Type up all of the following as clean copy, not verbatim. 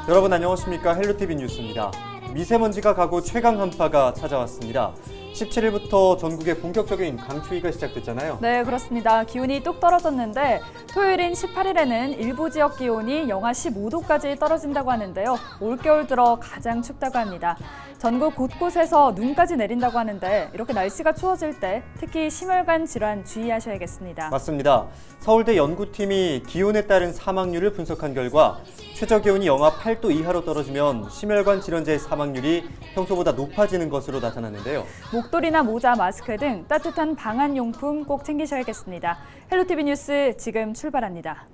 여러분 안녕하십니까? 헬로티비 뉴스입니다. 미세먼지가 가고 최강 한파가 찾아왔습니다. 17일부터 전국에 본격적인 강추위가 시작됐잖아요. 네, 그렇습니다. 기온이 뚝 떨어졌는데 토요일인 18일에는 일부 지역 기온이 영하 15도까지 떨어진다고 하는데요. 올겨울 들어 가장 춥다고 합니다. 전국 곳곳에서 눈까지 내린다고 하는데 이렇게 날씨가 추워질 때 특히 심혈관 질환 주의하셔야겠습니다. 맞습니다. 서울대 연구팀이 기온에 따른 사망률을 분석한 결과 최저 기온이 영하 8도 이하로 떨어지면 심혈관 질환자의 사망률이 평소보다 높아지는 것으로 나타났는데요. 목도리나 모자, 마스크 등 따뜻한 방한용품 꼭 챙기셔야겠습니다. 헬로티비 뉴스 지금 출발합니다.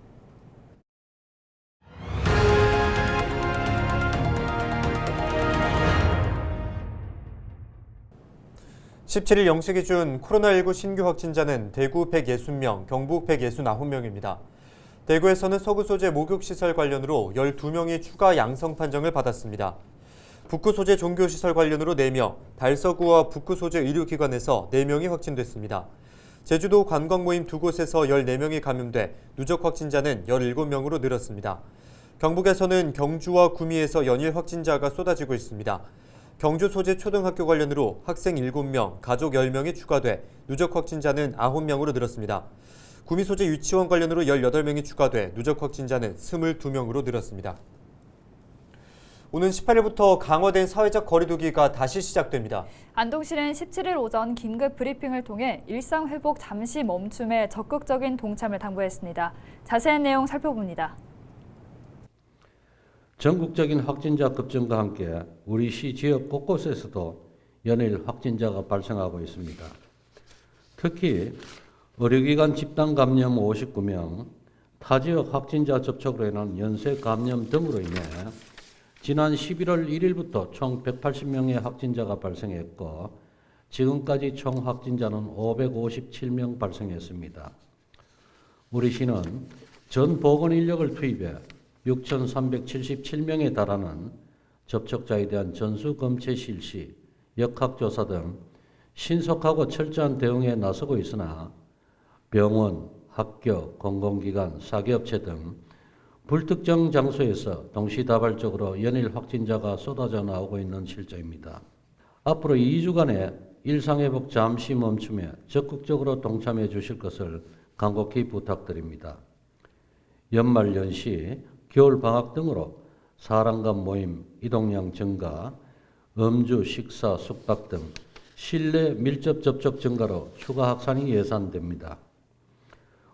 (17일) 0시 기준 코로나19 신규 확진자는 대구 160명, 경북 169명입니다. 대구에서는 서구 소재 목욕시설 관련으로 12명이 추가 양성 판정을 받았습니다. 북구 소재 종교시설 관련으로 4명, 달서구와 북구 소재 의료기관에서 4명이 확진됐습니다. 제주도 관광 모임 2곳에서 14명이 감염돼 누적 확진자는 17명으로 늘었습니다. 경북에서는 경주와 구미에서 연일 확진자가 쏟아지고 있습니다. 경주 소재 초등학교 관련으로 학생 7명, 가족 10명이 추가돼 누적 확진자는 9명으로 늘었습니다. 구미 소재 유치원 관련으로 18명이 추가돼 누적 확진자는 22명으로 늘었습니다. 오는 18일부터 강화된 사회적 거리두기가 다시 시작됩니다. 안동시는 17일 오전 긴급 브리핑을 통해 일상 회복 잠시 멈춤에 적극적인 동참을 당부했습니다. 자세한 내용 살펴봅니다. 전국적인 확진자 급증과 함께 우리 시 지역 곳곳에서도 연일 확진자가 발생하고 있습니다. 특히 의료기관 집단 감염 59명, 타 지역 확진자 접촉으로 인한 연쇄 감염 등으로 인해 지난 11월 1일부터 총 180명의 확진자가 발생했고 지금까지 총 확진자는 557명 발생했습니다. 우리 시는 전 보건 인력을 투입해 6,377명에 달하는 접촉자에 대한 전수검체 실시, 역학조사 등 신속하고 철저한 대응에 나서고 있으나 병원, 학교, 공공기관, 사기업체 등 불특정 장소에서 동시다발적으로 연일 확진자가 쏟아져 나오고 있는 실정입니다. 앞으로 2주간의 일상회복 잠시 멈춤에 적극적으로 동참해 주실 것을 간곡히 부탁드립니다. 연말 연시, 겨울방학 등으로 사람 간 모임, 이동량 증가, 음주, 식사, 숙박 등 실내 밀접 접촉 증가로 추가 확산이 예상됩니다.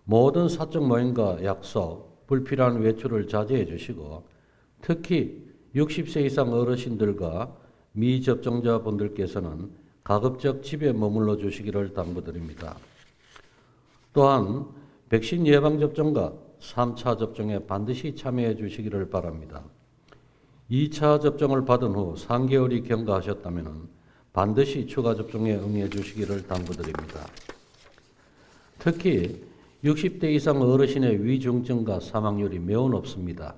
모든 사적 모임과 약속, 불필요한 외출을 자제해 주시고 특히 60세 이상 어르신들과 미접종자분들께서는 가급적 집에 머물러 주시기를 당부드립니다. 또한 백신 예방접종과 3차 접종에 반드시 참여해 주시기를 바랍니다. 2차 접종을 받은 후 3개월이 경과하셨다면 반드시 추가 접종에 응해 주시기를 당부드립니다. 특히 60대 이상 어르신의 위중증과 사망률이 매우 높습니다.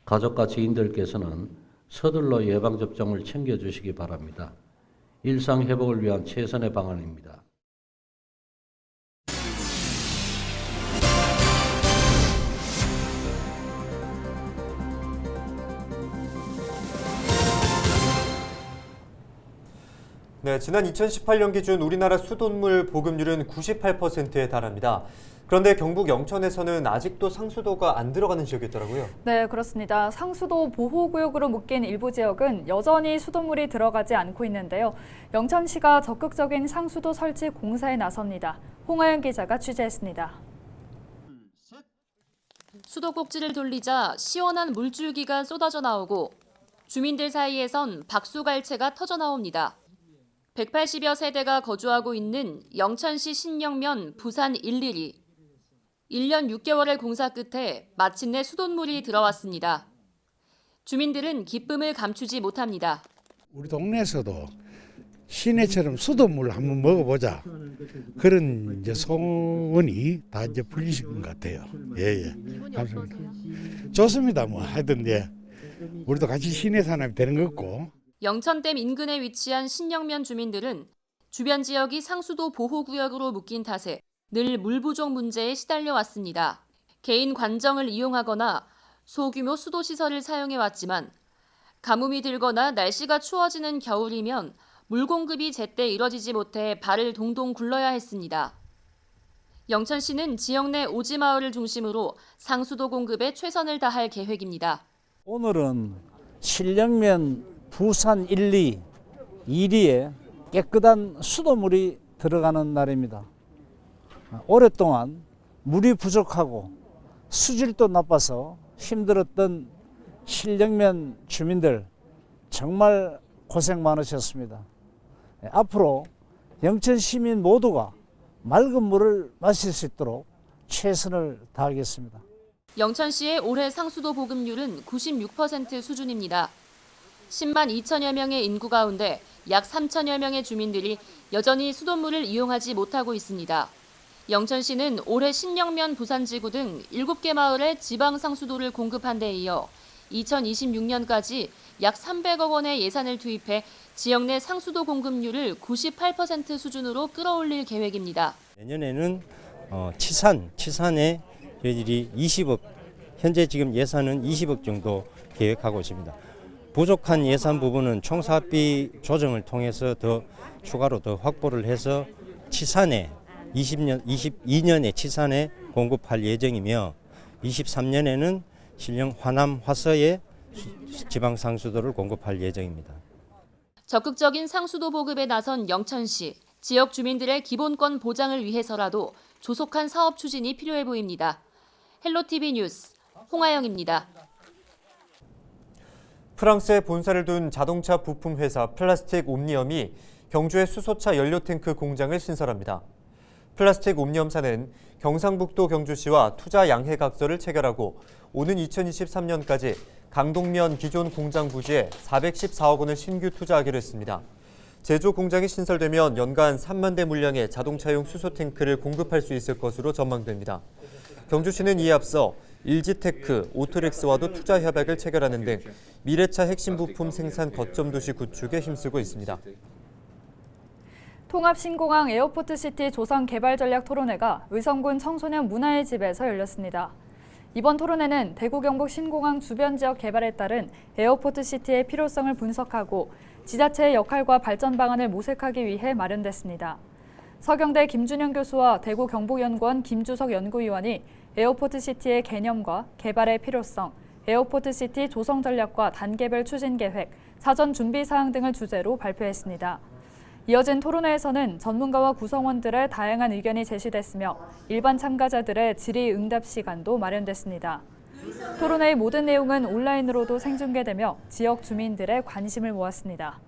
가족과 지인들께서는 서둘러 예방접종을 챙겨주시기 바랍니다. 일상회복을 위한 최선의 방안입니다. 네, 지난 2018년 기준 우리나라 수돗물 보급률은 98%에 달합니다. 그런데 경북 영천에서는 아직도 상수도가 안 들어가는 지역이 있더라고요. 네, 그렇습니다. 상수도 보호구역으로 묶인 일부 지역은 여전히 수돗물이 들어가지 않고 있는데요. 영천시가 적극적인 상수도 설치 공사에 나섭니다. 홍하연 기자가 취재했습니다. 수도꼭지를 돌리자 시원한 물줄기가 쏟아져 나오고 주민들 사이에선 박수갈채가 터져 나옵니다. 180여 세대가 거주하고 있는 영천시 신영면 부산 112. 1년 6개월의 공사 끝에 마침내 수돗물이 들어왔습니다. 주민들은 기쁨을 감추지 못합니다. 우리 동네에서도 시내처럼 수돗물 한번 먹어보자. 그런 이제 소원이 다 이제 풀리신 것 같아요. 예. 감사합니다. 좋습니다. 뭐 하여튼 우리도 같이 시내 사람이 되는 것 같고. 영천댐 인근에 위치한 신영면 주민들은 주변 지역이 상수도 보호구역으로 묶인 탓에 늘 물 부족 문제에 시달려 왔습니다. 개인 관정을 이용하거나 소규모 수도 시설을 사용해 왔지만 가뭄이 들거나 날씨가 추워지는 겨울이면 물 공급이 제때 이뤄지지 못해 발을 동동 굴러야 했습니다. 영천시는 지역 내 오지 마을을 중심으로 상수도 공급에 최선을 다할 계획입니다. 오늘은 신령면 부산 1리, 2리에 깨끗한 수돗물이 들어가는 날입니다. 오랫동안 물이 부족하고 수질도 나빠서 힘들었던 신령면 주민들 정말 고생 많으셨습니다. 앞으로 영천 시민 모두가 맑은 물을 마실 수 있도록 최선을 다하겠습니다. 영천시의 올해 상수도 보급률은 96% 수준입니다. 10만 2천여 명의 인구 가운데 약 3천여 명의 주민들이 여전히 수돗물을 이용하지 못하고 있습니다. 영천시는 올해 신령면 부산지구 등 7개 마을에 지방 상수도를 공급한 데 이어 2026년까지 약 300억 원의 예산을 투입해 지역 내 상수도 공급률을 98% 수준으로 끌어올릴 계획입니다. 내년에는 치산에 저희들이 20억, 현재 지금 예산은 20억 정도 계획하고 있습니다. 부족한 예산 부분은 총사업비 조정을 통해서 더 추가로 더 확보를 해서 치산에 22년에 치산에 공급할 예정이며 23년에는 신령 화남 화서에 지방 상수도를 공급할 예정입니다. 적극적인 상수도 보급에 나선 영천시, 지역 주민들의 기본권 보장을 위해서라도 조속한 사업 추진이 필요해 보입니다. 헬로티비 뉴스 홍하영입니다. 프랑스에 본사를 둔 자동차 부품 회사 플라스틱 옴니엄이 경주의 수소차 연료탱크 공장을 신설합니다. 플라스틱 옴니엄사는 경상북도 경주시와 투자 양해각서를 체결하고 오는 2023년까지 강동면 기존 공장 부지에 414억 원을 신규 투자하기로 했습니다. 제조 공장이 신설되면 연간 3만 대 물량의 자동차용 수소탱크를 공급할 수 있을 것으로 전망됩니다. 경주시는 이에 앞서 일지테크, 오토렉스와도 투자 협약을 체결하는 등 미래차 핵심 부품 생산 거점 도시 구축에 힘쓰고 있습니다. 통합신공항 에어포트시티 조성 개발 전략 토론회가 의성군 청소년 문화의 집에서 열렸습니다. 이번 토론회는 대구 경북 신공항 주변 지역 개발에 따른 에어포트시티의 필요성을 분석하고 지자체의 역할과 발전 방안을 모색하기 위해 마련됐습니다. 서경대 김준영 교수와 대구 경북연구원 김주석 연구위원이 에어포트시티의 개념과 개발의 필요성, 에어포트시티 조성 전략과 단계별 추진 계획, 사전 준비 사항 등을 주제로 발표했습니다. 이어진 토론회에서는 전문가와 구성원들의 다양한 의견이 제시됐으며 일반 참가자들의 질의응답 시간도 마련됐습니다. 토론회의 모든 내용은 온라인으로도 생중계되며 지역 주민들의 관심을 모았습니다.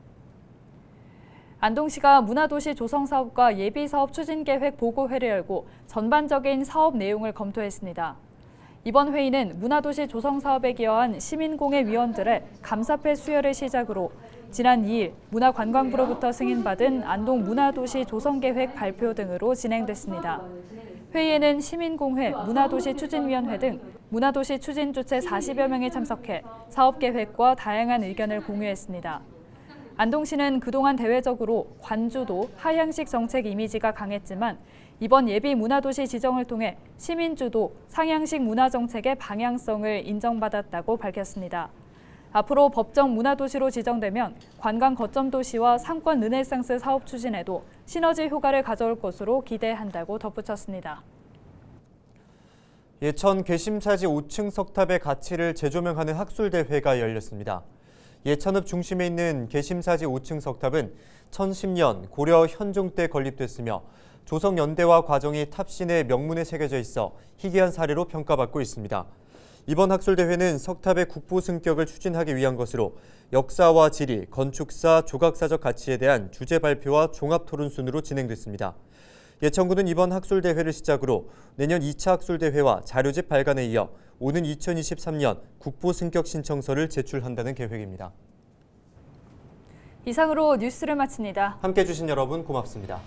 안동시가 문화도시 조성사업과 예비사업 추진계획 보고회를 열고 전반적인 사업 내용을 검토했습니다. 이번 회의는 문화도시 조성사업에 기여한 시민공회 위원들의 감사패 수여를 시작으로 지난 2일 문화관광부로부터 승인받은 안동 문화도시 조성계획 발표 등으로 진행됐습니다. 회의에는 시민공회, 문화도시 추진위원회 등 문화도시 추진 주체 40여 명이 참석해 사업계획과 다양한 의견을 공유했습니다. 안동시는 그동안 대외적으로 관주도, 하향식 정책 이미지가 강했지만 이번 예비 문화도시 지정을 통해 시민주도, 상향식 문화정책의 방향성을 인정받았다고 밝혔습니다. 앞으로 법정 문화도시로 지정되면 관광 거점 도시와 상권 르네상스 사업 추진에도 시너지 효과를 가져올 것으로 기대한다고 덧붙였습니다. 예천 괘심사지 5층 석탑의 가치를 재조명하는 학술대회가 열렸습니다. 예천읍 중심에 있는 괘심사지 5층 석탑은 1010년 고려 현종 때 건립됐으며 조성연대와 과정이 탑신의 명문에 새겨져 있어 희귀한 사례로 평가받고 있습니다. 이번 학술대회는 석탑의 국보 승격을 추진하기 위한 것으로 역사와 지리, 건축사, 조각사적 가치에 대한 주제 발표와 종합토론 순으로 진행됐습니다. 예천구는 이번 학술대회를 시작으로 내년 2차 학술대회와 자료집 발간에 이어 오는 2023년 국보 승격 신청서를 제출한다는 계획입니다. 이상으로 뉴스를 마칩니다. 함께해 주신 여러분 고맙습니다.